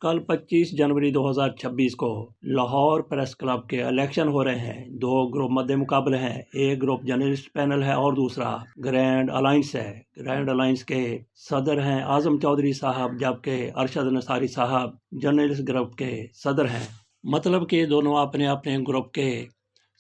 कल 25 जनवरी 2026 को Lahore press club के इलेक्शन हो रहे हैं। दो ग्रुप मध्य मुकाबले हैं। एक ग्रुप जर्नलिस्ट पैनल है और दूसरा ग्रैंड अलायंस है। ग्रैंड अलायंस के सदर हैं आजम चौधरी साहब, जबकि अरशद नसारी साहब जर्नलिस्ट ग्रुप के सदर हैं। मतलब कि दोनों अपने अपने ग्रुप के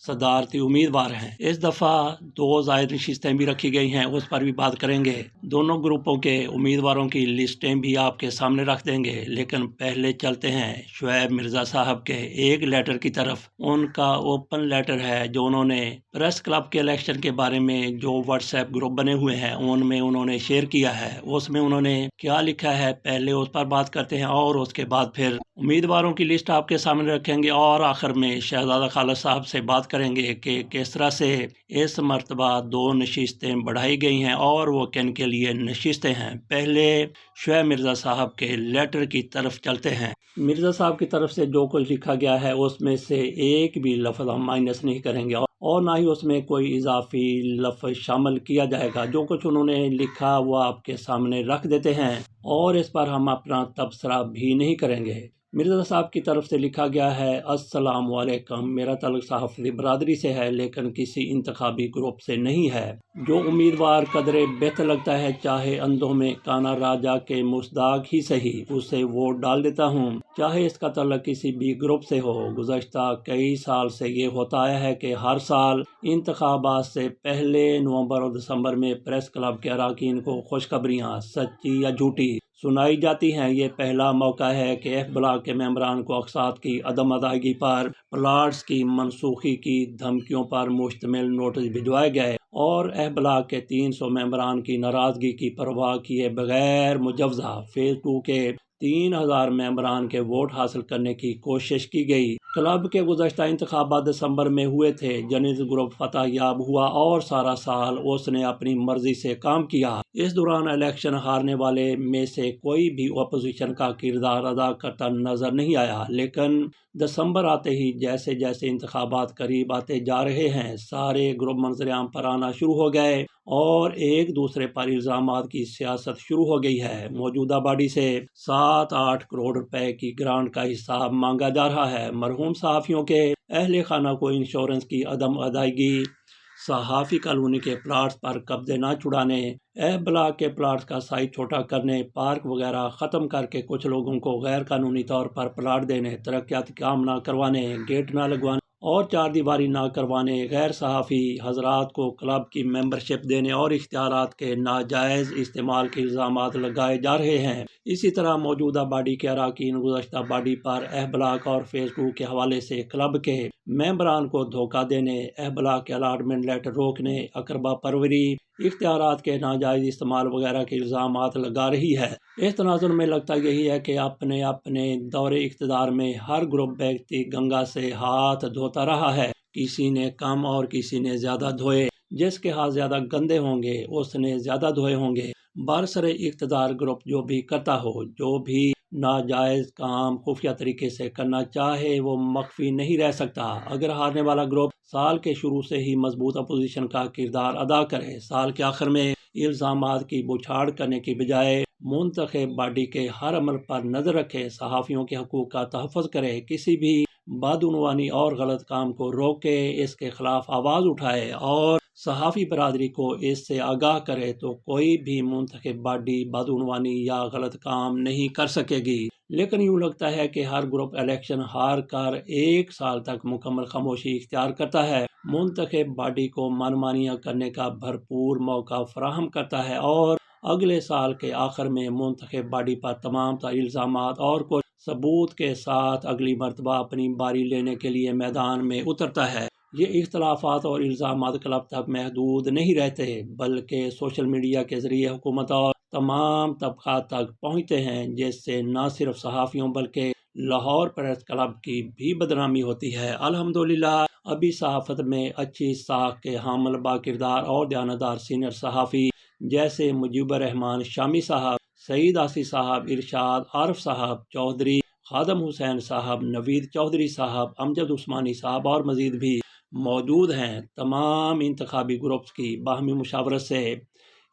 सदारती उम्मीदवार हैं। इस दफ़ा 2 ज़ायद नशिस्तें भी रखी गई हैं, उस पर भी बात करेंगे। दोनों ग्रुपों के उम्मीदवारों की लिस्टें भी आपके सामने रख देंगे, लेकिन पहले चलते हैं शुएब मिर्ज़ा साहब के एक लेटर की तरफ। उनका ओपन लेटर है जो उन्होंने प्रेस क्लब के इलेक्शन के बारे में जो व्हाट्सएप ग्रुप बने हुए हैं उनमें उन्होंने शेयर किया है। उसमें उन्होंने क्या लिखा है पहले उस पर बात करते हैं और उसके बाद फिर उम्मीदवारों की लिस्ट आपके सामने रखेंगे और आखिर में शहजादा खालिद साहब से बात करेंगे कि किस तरह से इस मर्तबा 2 नशिस्तें बढ़ाई गई हैं और वो किन के लिए नशिस्तें हैं। पहले शुएब मिर्ज़ा साहब के लेटर की तरफ चलते हैं। मिर्ज़ा साहब की तरफ से जो कुछ लिखा गया है उसमें से एक भी लफ्ज़ हम माइनस नहीं करेंगे और ना ही उसमें कोई इजाफी लफ्ज़ शामिल किया जाएगा। जो कुछ उन्होंने लिखा वो आपके सामने रख देते हैं और इस पर हम अपना तबसरा भी नहीं करेंगे। मिर्ज़ा साहब की तरफ से लिखा गया है, अस्सलाम वालेकुम, मेरा ताल्लुक़ सहाफ़ी बरादरी से है लेकिन किसी इंतखाबी ग्रुप से नहीं है। जो उम्मीदवार कदरे बेहतर लगता है, चाहे अंधों में काना राजा के मुस्ताक ही सही, उसे वोट डाल देता हूँ, चाहे इसका ताल्लुक़ किसी भी ग्रुप से हो। गुज़श्ता कई साल से ये होता आया है कि हर साल इंतखाबात से पहले नवंबर और दिसंबर में प्रेस क्लब के अरकान को खुशखबरियाँ सच्ची या झूठी सुनाई जाती हैं। ये पहला मौका है कि एफ ब्लॉक के मेंबरान को अक़सात की अदम अदायगी पर, प्लाट्स की मनसूखी की धमकियों पर मुश्तमिल नोटिस भिजवाए गए और एफ ब्लॉक के 300 मेंबरान की नाराज़गी की परवाह किए बगैर मुजवज़ा फेज़ 2 के 3000 मेंबरान के वोट हासिल करने की कोशिश की गई। क्लब के गुज़श्ता इंतखाबात दिसंबर में हुए थे। जर्नलिस्ट ग्रुप फतह याब हुआ और सारा साल उसने अपनी मर्जी से काम किया। इस दौरान इलेक्शन हारने वाले में से कोई भी अपोजिशन का किरदार अदा करता नजर नहीं आया, लेकिन दिसंबर आते ही जैसे जैसे इंतखाबात करीब आते जा रहे हैं, सारे ग्रुप मंजर-ए-आम पर आना शुरू हो गए और एक दूसरे पर इल्ज़ामात की सियासत शुरू हो गई है। मौजूदा बॉडी से 7-8 करोड़ रुपए की ग्रांट का हिसाब मांगा जा रहा है। मरहूम सहाफ़ियों के अहले खाना को इंश्योरेंस की अदम अदायगी, सहाफ़ी कॉलोनी के प्लाट्स पर कब्जे न छुड़ाने, एफ ब्लॉक के प्लाट्स का साइज छोटा करने, पार्क वगैरह ख़त्म करके कुछ लोगों को गैर कानूनी तौर पर प्लाट देने, तरक्याती काम न करवाने, गेट न लगवाने और 4 दीवारी ना करवाने, गैर सहाफ़ी हजरात को क्लब की मेंबरशिप देने और इख्तियारात के नाजायज़ इस्तेमाल के इल्ज़ामात लगाए जा रहे हैं। इसी तरह मौजूदा बॉडी के अरकान गुज़श्ता बॉडी पर एफ ब्लॉक और फेज़ 2 के हवाले से क्लब के मेंबरान को धोखा देने, एफ ब्लॉक के अलाटमेंट लेटर रोकने, अकरबा परवरी, इख्तियारात के नाजायज़ इस्तेमाल वगैरह के इल्ज़ामात लगा रही है। इस तनाज़ुर में लगता यही है कि अपने अपने दौरे इख्तिदार में हर ग्रुप व्यक्ति गंगा से हाथ धोता रहा है। किसी ने कम और किसी ने ज़्यादा धोए। जिसके हाथ ज़्यादा गंदे होंगे उसने ज़्यादा धोए होंगे। बरसरे इख्तिदार ग्रुप जो भी करता हो, जो भी नाजायज़ काम खुफिया तरीके से करना चाहे, वो मख्फी नहीं रह सकता। अगर हारने वाला ग्रुप साल के शुरू से ही मजबूत अपोजिशन का किरदार अदा करे, साल के आखिर में इल्ज़ामात की बुछाड़ करने की बजाय मुंतखब बॉडी के हर अमल पर नज़र रखे, सहाफ़ियों के हकूक़ का तहफ़्फ़ुज़ करे, किसी भी बदउनवानी और गलत काम को रोके, इसके खिलाफ आवाज़ उठाए और सहाफ़ी बरादरी को इससे आगाह करे, तो कोई भी मुंतखब बॉडी बदउनवानी या गलत काम नहीं कर सकेगी। लेकिन यूँ लगता है कि हर ग्रुप इलेक्शन हार कर 1 साल तक मुकम्मल खामोशी इख्तियार करता है, मुंतखब बॉडी को मनमानियाँ करने का भरपूर मौका फराहम करता है और अगले साल के आखिर में मुंतखब बॉडी पर तमाम इल्ज़ामात और कुछ सबूत के साथ अगली मरतबा अपनी बारी लेने के लिए मैदान में उतरता है। ये इख्तलाफात और इल्ज़ामात क्लब तक महदूद नहीं रहते, बल्कि सोशल मीडिया के ज़रिए हुकूमत और तमाम तबक़ात तक पहुँचते हैं, जिससे न सिर्फ सहाफ़ियों बल्कि लाहौर प्रेस क्लब की भी बदनामी होती है। अल्हम्दुलिल्लाह अभी सहाफ़त में अच्छी साख के हामिल बाकिरदार और दयानतदार सीनियर सहाफ़ी जैसे मुजीबर रहमान शामी साहब, सईद आसी साहब, इरशाद आरफ साहब चौधरी, खादम हुसैन साहब, नवीद चौधरी साहब, अमजद उस्मानी साहब और मज़ीद भी मौजूद हैं। तमाम इंतखाबी ग्रुप्स की बाहमी मुशावरत से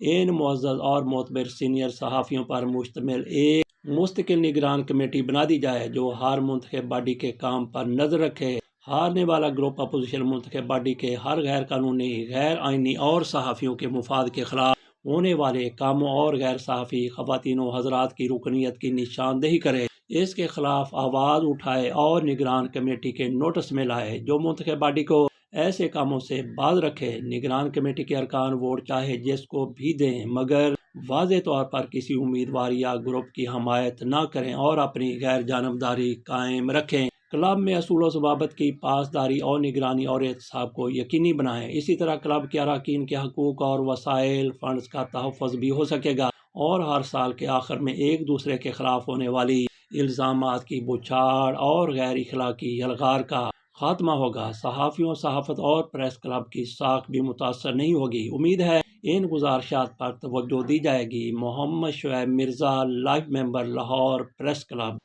इन मुअज़्ज़ज़ और मोतबर सीनियर सहाफ़ियों पर मुश्तमिल एक मुस्तकिल निगरान कमेटी बना दी जाए जो हर मुंतखब बॉडी के काम पर नजर रखे। हारने वाला ग्रुप अपोजिशन मुंतखब बॉडी के हर गैर कानूनी, गैर आइनी और सहाफ़ियों के मुफाद के खिलाफ होने वाले कामों और गैर सहाफ़ी ख़वातीन व हज़रात की रुकनीत की निशानदेही करे, इसके खिलाफ आवाज़ उठाए और निगरान कमेटी के नोटिस में लाए जो मुंतखब बॉडी को ऐसे कामों से बाज रखे। निगरान कमेटी के अरकान वोट चाहे जिसको भी दें मगर वाज़े तौर पर किसी उम्मीदवार या ग्रुप की हमायत न करें और अपनी गैर जानबदारी कायम रखें। क्लब में असूल व ज़वाबित की पासदारी और निगरानी और एहतसाब को यकीनी बनाएं। इसी तरह क्लब के अरकान के हकूक़ और वसाइल फंड्स का तहफ़्फ़ुज़ भी हो सकेगा और हर साल के आखिर में एक दूसरे के खिलाफ होने वाली इल्ज़ामात की बुछाड़ और गैर इखलाकी यलगार का खात्मा होगा। सहाफ़ियों, सहाफ़त और प्रेस क्लब की साख भी मुतासर नहीं होगी। उम्मीद है इन गुजारिशात पर तवज्जो दी जाएगी। Mohammad Shoaib Mirza, life member, Lahore press club.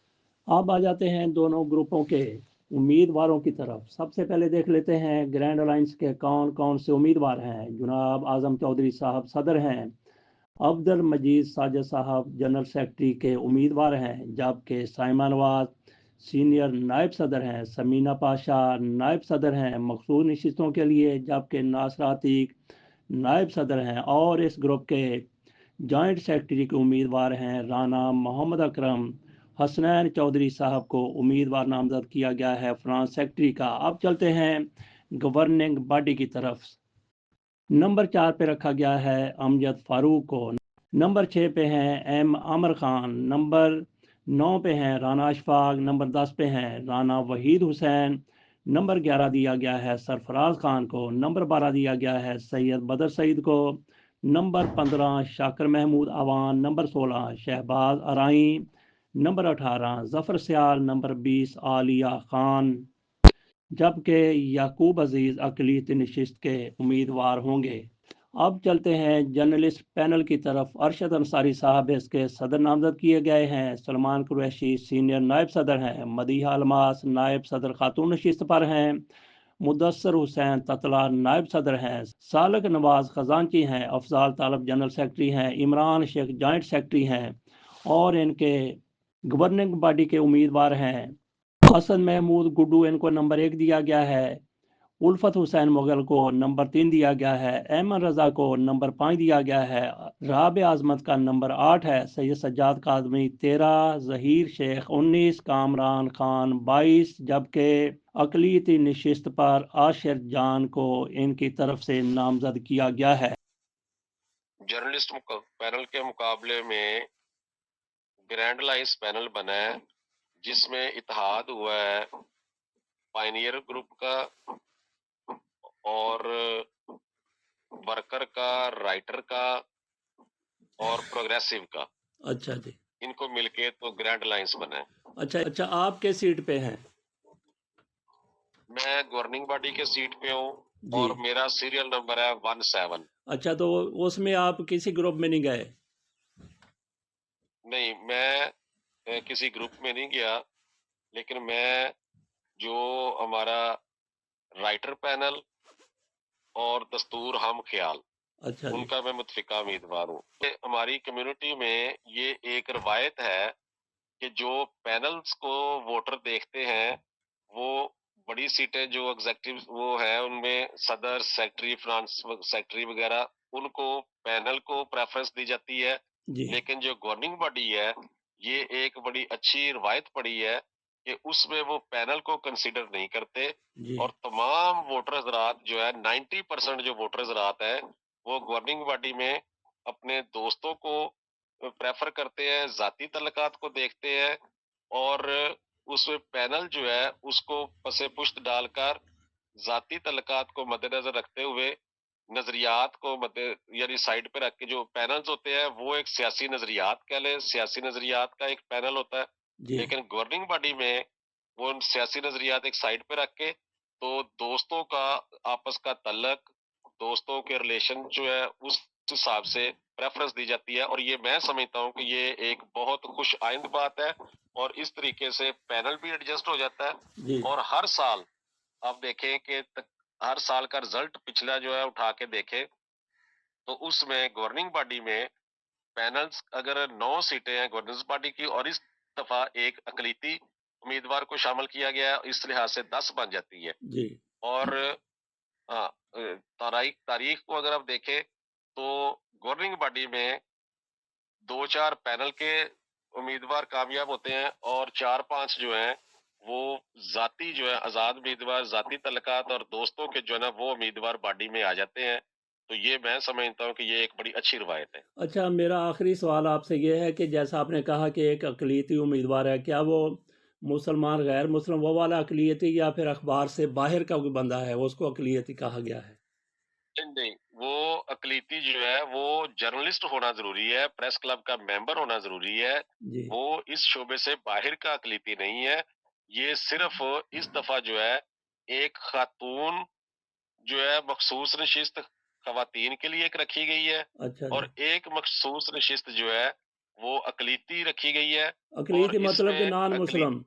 अब आ जाते हैं दोनों ग्रुपों के उम्मीदवारों की तरफ। सबसे पहले देख लेते हैं ग्रैंड अलायंस के कौन कौन से उम्मीदवार हैं। जनाब आज़म चौधरी साहब सदर हैं, अब्दुल मजीद साजिद साहब जनरल सेक्रेटरी के उम्मीदवार हैं, जबकि साइमा नवाज सीनियर नायब सदर हैं, समीना पाशा नायब सदर हैं मखसूस नशिस्तों के लिए, जबकि नासर आतिक नायब सदर हैं और इस ग्रुप के जॉइंट सेक्रेटरी के उम्मीदवार हैं राना मोहम्मद अकरम। हसनैन चौधरी साहब को उम्मीदवार नामजद किया गया है फ्रांस सेक्रेटरी का। अब चलते हैं गवर्निंग बॉडी की तरफ। नंबर 4 पे रखा गया है अमजद फारूक को। नंबर 6 पे हैं एम आमर खान। नंबर 9 पे हैं राना अशफाक। नंबर 10 पे हैं राना वहीद हुसैन। नंबर 11 दिया गया है सरफराज खान को। नंबर 12 दिया गया है सैयद बदर सईद को। नंबर 15 शाकर महमूद अवान। नंबर 16 शहबाज अराई। नंबर 18 जफर सियाल। नंबर 20 आलिया खान, जबकि याकूब अजीज़ अकलीती नशिस्त के उम्मीदवार होंगे। अब चलते हैं जर्नलिस्ट पैनल की तरफ। अरशद अंसारी साहब इसके सदर नामजद किए गए हैं। सलमान कुरैशी सीनियर नायब सदर हैं। मदीहा अलमास नायब सदर खातून नशिस्त पर हैं। मुदस्सर हुसैन ततला नायब सदर हैं। सालक नवाज खजानची हैं। अफजाल तालब जनरल सेक्रेटरी हैं। इमरान शेख जॉइंट सेक्रेटरी हैं और इनके गवर्निंग बॉडी के उम्मीदवार हैं हसन महमूद गुड्डू, इनको नंबर 1 दिया गया है। उल्फत हुसैन मुगल को नंबर 3 दिया गया है। अहमद रज़ा को नंबर 5 दिया गया है। राब आज़मत का नंबर 8 है। सैयद सज्जाद काज़मी 13, ज़हीर शेख 19, कामरान खान 22, जबकि अकलीती नशिस्त पर आशिर जान को इनकी तरफ से नामजद किया गया है। जर्नलिस्ट पैनल के मुकाबले में ग्रैंड अलायंस पैनल बना है जिसमें इत्तेहाद हुआ है पायनियर ग्रुप का और वर्कर का, राइटर का और प्रोग्रेसिव का। अच्छा जी, इनको मिलके तो ग्रैंड अलायंस बना है। अच्छा आप किस सीट पे हैं? मैं गवर्निंग बॉडी के सीट पे हूँ जी। और मेरा सीरियल नंबर है 17। अच्छा, तो उसमें आप किसी ग्रुप में नहीं गए? नहीं, मैं किसी ग्रुप में नहीं गया, लेकिन मैं जो हमारा राइटर पैनल और दस्तूर हम ख्याल, अच्छा जी। उनका मैं मुतफिका उम्मीदवार हूँ। हमारी कम्युनिटी में ये एक रवायत है कि जो पैनल्स को वोटर देखते हैं वो बड़ी सीटें जो एग्जेक्टिव वो है उनमें सदर सेक्रेटरी, फ्रांस सेक्रेटरी वगैरह, उनको पैनल को प्रेफरेंस दी जाती है। जी। लेकिन जो गवर्निंग बॉडी है ये एक बड़ी अच्छी रवायत पड़ी है कि उसमें वो पैनल को कंसीडर नहीं करते जी। और तमाम वोटर हजरात जो है 90% जो वोटर हजरात है वो गवर्निंग बॉडी में अपने दोस्तों को प्रेफर करते हैं, जाती तल्लकात को देखते हैं और उस पैनल जो है उसको पसे पुश्त डालकर जाती तल्लकात को मद्देनजर रखते हुए नजरियात को यानी साइड पे रख के जो पैनल्स होते हैं वो एक सियासी नजरियात कह ले, सियासी नजरियात का एक पैनल होता है। जी। लेकिन गवर्निंग बॉडी में वो सियासी नजरियात एक साइड पे रख के तो दोस्तों का आपस का तल्लक, दोस्तों के रिलेशन जो है उस हिसाब से प्रेफरेंस दी जाती है और ये मैं समझता हूँ कि ये एक बहुत खुश आइंद बात है और इस तरीके से पैनल भी एडजस्ट हो जाता है। जी। और हर साल आप देखें कि हर साल का रिजल्ट पिछला जो है उठा के देखें तो उसमें गवर्निंग बॉडी में पैनल्स अगर 9 सीटें हैं गवर्नेंस पार्टी की और इस दफा एक अकलीती उम्मीदवार को शामिल किया गया है, इस लिहाज से 10 बन जाती है। जी और हाँ, तारीख को अगर आप देखें तो गवर्निंग बॉडी में 2-4 पैनल के उम्मीदवार कामयाब होते हैं और 4-5 जो हैं वो जाती जो है आजाद उम्मीदवार, जाती तल्लुकात और दोस्तों के जो है ना वो उम्मीदवार बॉडी में आ जाते हैं। तो ये मैं समझता हूँ कि ये एक बड़ी अच्छी रवायत है। अच्छा, मेरा आखिरी सवाल आपसे ये है कि जैसा आपने कहा कि एक अक़लियती उम्मीदवार है, क्या वो मुसलमान गैर मुस्लिम वो वाला अक़लियती या फिर अखबार से बाहर का कोई बंदा है उसको अक़लियती कहा गया है? नहीं, वो अक़लियती जो है वो जर्नलिस्ट होना ज़रूरी है, प्रेस क्लब का मेंबर होना ज़रूरी है। जी वो इस शोबे से बाहर का अक़लियती नहीं है। ये सिर्फ़ इस दफ़ा जो है एक खातून जो है मखसूस नशिस्त ख़वातीन के लिए एक रखी गई है अच्छा और जी। एक मखसूस नशिस्त जो है वो अक़लियती रखी गई है। और अक़लियती मतलब कि इसमें नॉन मुस्लिम।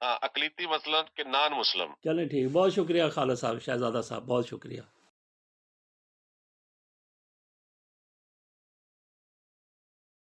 अक़लियती मतलब कि नॉन मुस्लिम। चलें ठीक, बहुत शुक्रिया खालिद साहब, शहज़ादा साहब, बहुत शुक्रिया।